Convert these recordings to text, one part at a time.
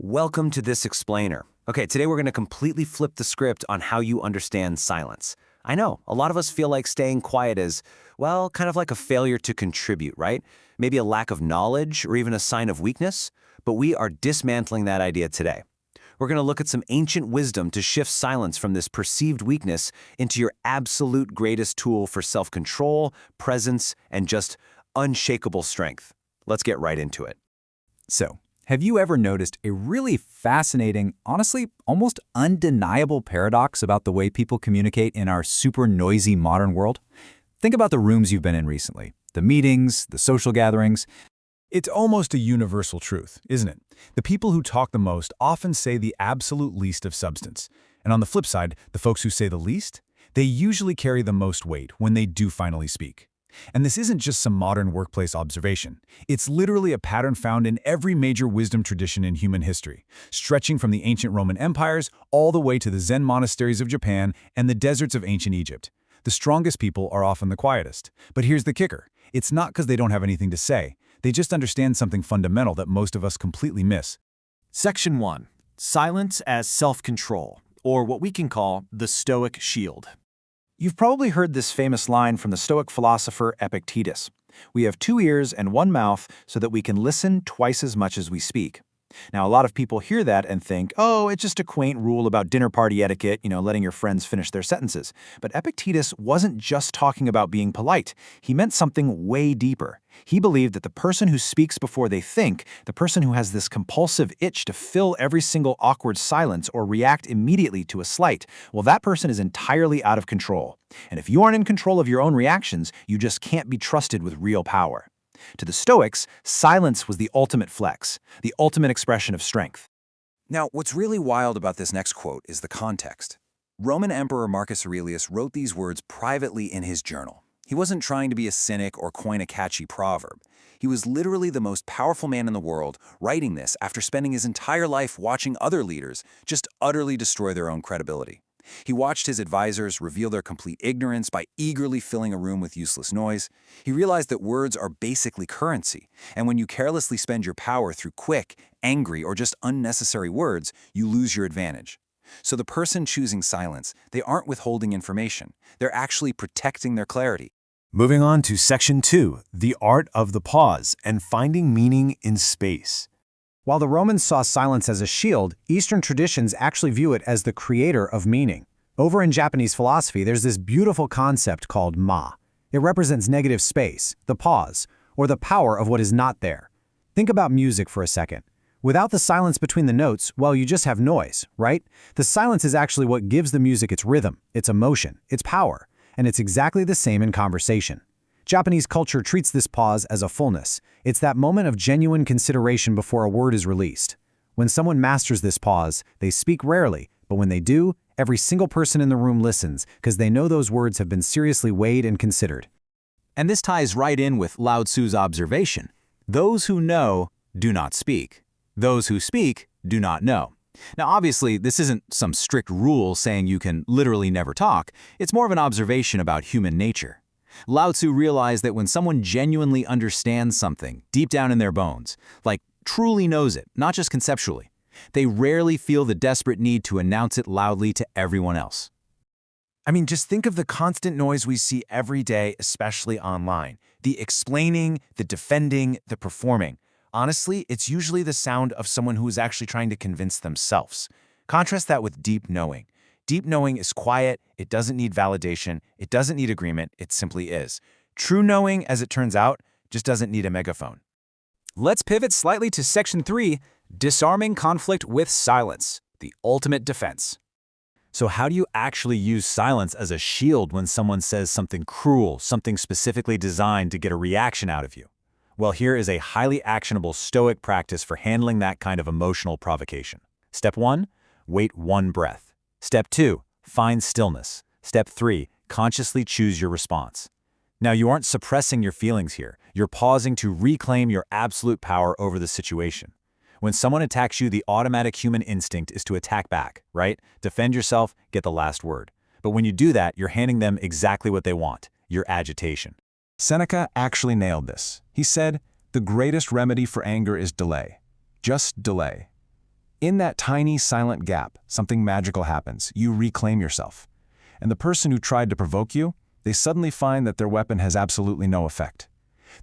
Welcome to this explainer. Okay, today we're going to completely flip the script on how you understand silence. I know, a lot of us feel like staying quiet is, well, kind of like a failure to contribute, right? Maybe a lack of knowledge or even a sign of weakness, but we are dismantling that idea today. We're going to look at some ancient wisdom to shift silence from this perceived weakness into your absolute greatest tool for self-control, presence, and just unshakable strength. Let's get right into it. So, have you ever noticed a really fascinating, honestly, almost undeniable paradox about the way people communicate in our super noisy modern world? Think about the rooms you've been in recently, the meetings, the social gatherings. It's almost a universal truth, isn't it? The people who talk the most often say the absolute least of substance. And on the flip side, the folks who say the least, they usually carry the most weight when they do finally speak. And this isn't just some modern workplace observation. It's literally a pattern found in every major wisdom tradition in human history, stretching from the ancient Roman empires all the way to the Zen monasteries of Japan and the deserts of ancient Egypt. The strongest people are often the quietest. But here's the kicker. It's not because they don't have anything to say. They just understand something fundamental that most of us completely miss. Section 1. Silence as self-control, or what we can call the Stoic shield. You've probably heard this famous line from the Stoic philosopher Epictetus. We have 2 ears and 1 mouth so that we can listen twice as much as we speak. Now, a lot of people hear that and think, oh, it's just a quaint rule about dinner party etiquette, letting your friends finish their sentences. But Epictetus wasn't just talking about being polite. He meant something way deeper. He believed that the person who speaks before they think, the person who has this compulsive itch to fill every single awkward silence or react immediately to a slight, well, that person is entirely out of control. And if you aren't in control of your own reactions, you just can't be trusted with real power. To the Stoics, silence was the ultimate flex, the ultimate expression of strength. Now, what's really wild about this next quote is the context. Roman Emperor Marcus Aurelius wrote these words privately in his journal. He wasn't trying to be a cynic or coin a catchy proverb. He was literally the most powerful man in the world, writing this after spending his entire life watching other leaders just utterly destroy their own credibility. He watched his advisors reveal their complete ignorance by eagerly filling a room with useless noise. He realized that words are basically currency, and when you carelessly spend your power through quick, angry, or just unnecessary words, you lose your advantage. So the person choosing silence, they aren't withholding information. They're actually protecting their clarity. Moving on to Section 2, the art of the pause and finding meaning in space. While the Romans saw silence as a shield, Eastern traditions actually view it as the creator of meaning. Over in Japanese philosophy, there's this beautiful concept called ma. It represents negative space, the pause, or the power of what is not there. Think about music for a second. Without the silence between the notes, well, you just have noise, right? The silence is actually what gives the music its rhythm, its emotion, its power, and it's exactly the same in conversation. Japanese culture treats this pause as a fullness. It's that moment of genuine consideration before a word is released. When someone masters this pause, they speak rarely, but when they do, every single person in the room listens because they know those words have been seriously weighed and considered. And this ties right in with Lao Tzu's observation. Those who know do not speak. Those who speak do not know. Now, obviously, this isn't some strict rule saying you can literally never talk. It's more of an observation about human nature. Lao Tzu realized that when someone genuinely understands something deep down in their bones, like truly knows it, not just conceptually, they rarely feel the desperate need to announce it loudly to everyone else. I mean, just think of the constant noise we see every day, especially online. The explaining, the defending, the performing. Honestly, it's usually the sound of someone who is actually trying to convince themselves. Contrast that with deep knowing. Deep knowing is quiet, it doesn't need validation, it doesn't need agreement, it simply is. True knowing, as it turns out, just doesn't need a megaphone. Let's pivot slightly to Section 3, disarming conflict with silence, the ultimate defense. So how do you actually use silence as a shield when someone says something cruel, something specifically designed to get a reaction out of you? Well, here is a highly actionable Stoic practice for handling that kind of emotional provocation. Step 1, wait 1 breath. Step 2, find stillness. Step 3, consciously choose your response. Now, you aren't suppressing your feelings here. You're pausing to reclaim your absolute power over the situation. When someone attacks you, the automatic human instinct is to attack back, right? Defend yourself, get the last word. But when you do that, you're handing them exactly what they want, your agitation. Seneca actually nailed this. He said, "The greatest remedy for anger is delay. Just delay." In that tiny, silent gap, something magical happens. You reclaim yourself. And the person who tried to provoke you, they suddenly find that their weapon has absolutely no effect.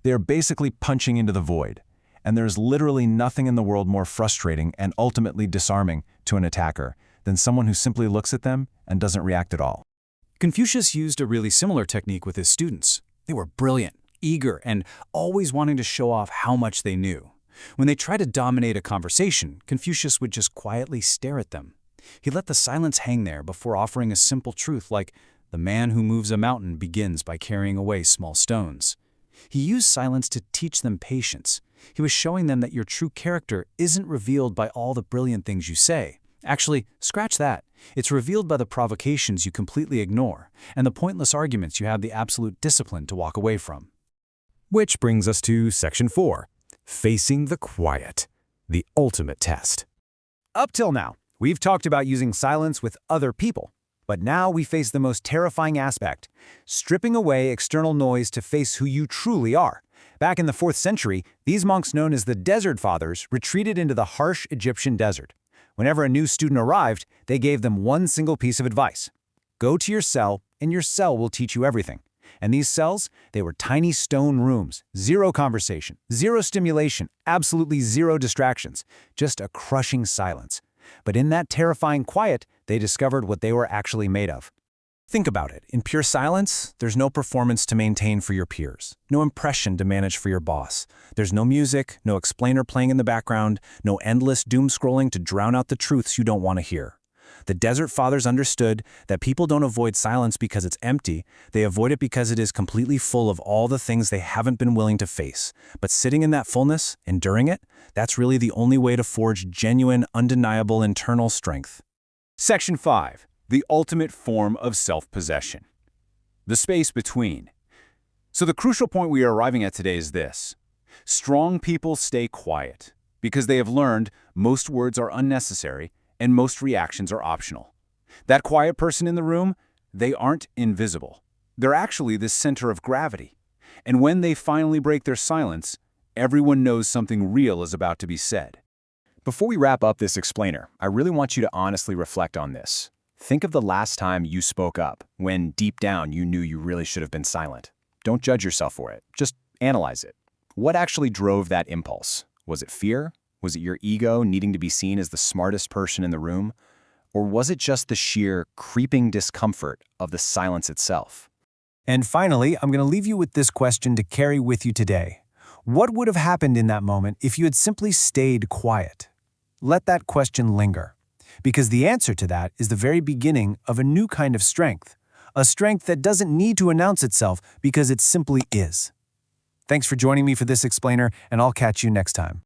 They are basically punching into the void. And there's literally nothing in the world more frustrating and ultimately disarming to an attacker than someone who simply looks at them and doesn't react at all. Confucius used a really similar technique with his students. They were brilliant, eager, and always wanting to show off how much they knew. When they tried to dominate a conversation, Confucius would just quietly stare at them. He let the silence hang there before offering a simple truth like, "The man who moves a mountain begins by carrying away small stones." He used silence to teach them patience. He was showing them that your true character isn't revealed by all the brilliant things you say. Actually, scratch that. It's revealed by the provocations you completely ignore and the pointless arguments you have the absolute discipline to walk away from. Which brings us to Section 4, Facing the Quiet, the ultimate test. Up till now, we've talked about using silence with other people. But now we face the most terrifying aspect, stripping away external noise to face who you truly are. Back in the 4th century, these monks known as the Desert Fathers retreated into the harsh Egyptian desert. Whenever a new student arrived, they gave them one single piece of advice. Go to your cell, and your cell will teach you everything. And these cells, they were tiny stone rooms, zero conversation, zero stimulation, absolutely zero distractions, just a crushing silence. But in that terrifying quiet, they discovered what they were actually made of. Think about it. In pure silence, there's no performance to maintain for your peers, no impression to manage for your boss. There's no music, no explainer playing in the background, no endless doom scrolling to drown out the truths you don't want to hear. The Desert Fathers understood that people don't avoid silence because it's empty, they avoid it because it is completely full of all the things they haven't been willing to face. But sitting in that fullness, enduring it, that's really the only way to forge genuine, undeniable internal strength. Section 5. The ultimate form of self-possession. The space between. So the crucial point we are arriving at today is this. Strong people stay quiet because they have learned most words are unnecessary and most reactions are optional. That quiet person in the room, they aren't invisible. They're actually the center of gravity. And when they finally break their silence, everyone knows something real is about to be said. Before we wrap up this explainer, I really want you to honestly reflect on this. Think of the last time you spoke up, when deep down you knew you really should have been silent. Don't judge yourself for it. Just analyze it. What actually drove that impulse? Was it fear? Was it your ego needing to be seen as the smartest person in the room? Or was it just the sheer creeping discomfort of the silence itself? And finally, I'm going to leave you with this question to carry with you today. What would have happened in that moment if you had simply stayed quiet? Let that question linger. Because the answer to that is the very beginning of a new kind of strength. A strength that doesn't need to announce itself because it simply is. Thanks for joining me for this explainer, and I'll catch you next time.